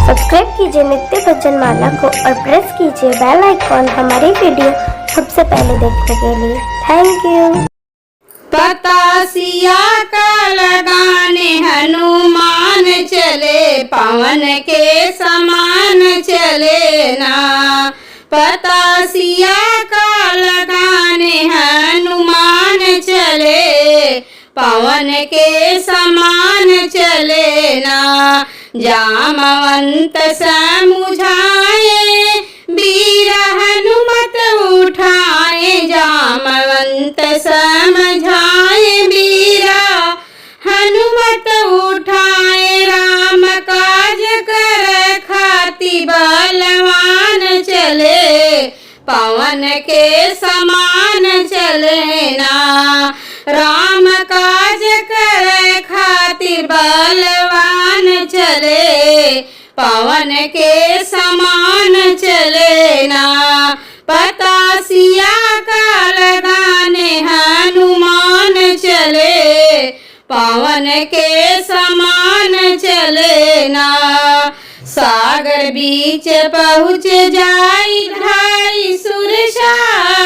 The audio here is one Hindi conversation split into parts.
सब्सक्राइब कीजिए नित्य भजन माला को और प्रेस कीजिए बेल आइकॉन हमारी वीडियो सबसे पहले देखने के लिए। Thank you. पता सिया का लगाने हनुमान चले, पवन के समान चले ना। पता सिया का लगाने हनुमान चले, पवन के समान चले ना। जामवंत समुझाए, वीर हनुमत उठाए। जामवंत समझाए, वीरा हनुमत उठाए। राम काज कर खाति बलवान चले, पवन के समान चले ना। राम काज कर खातिर बलवान चले, पवन के समान चले ना। पता सिया का लगाने हनुमान चले, पवन के समान चले ना। सागर बीच पहुँच जाई, ढाई सुरसा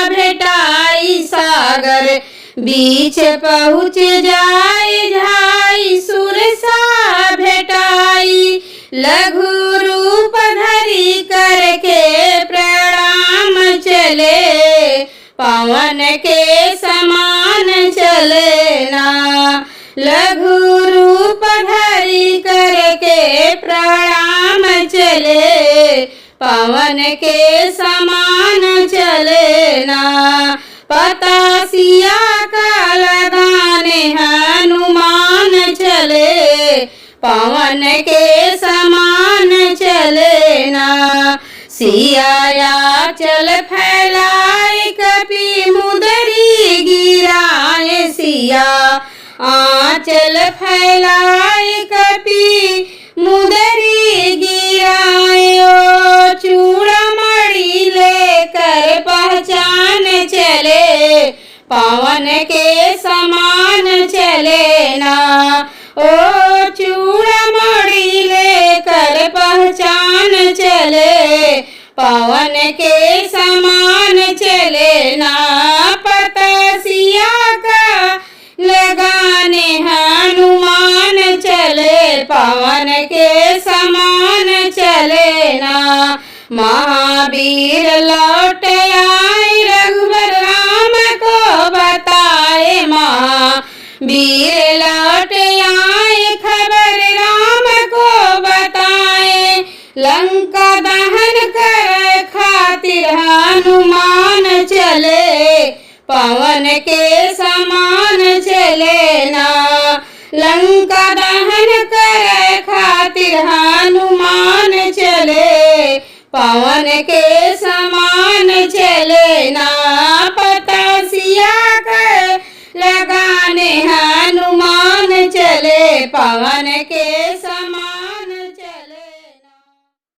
भेटाई। सागर बीच पहुँच जाई, ढाई सुरसा भेटाई। लघु रूप धरी करके प्रणाम चले, पवन के समान चले ना। लघु रूप धरी करके प्रणाम चले, पवन के समान चले ना। पता सिया का लगाने हनुमान चले, पवन के समान चले ना। सिया चल फैलाए, कपि मुदरी गिराए। सिया आंचल फैलाए, कपि मुदरी गिराए। ओ चूड़ामणि लेकर पहचान चले, पवन के समान चले ना। ओ चूड़ामणि लेकर पहचान चले, पवन के समान चले ना। पता सिया का लगाने हनुमान चले, पवन के समान चले ना। महावीर लौट आए, रघुवर राम को बताए। महावीर लौट आए, खबर राम को बताए। लंका दहन कर खातिर हनुमान चले, पवन के समान चले ना। लंका दहन कर खातिर हनुमान चले, पवन के समान चले ना। पता सिया का लगाने हनुमान चले, पवन के समान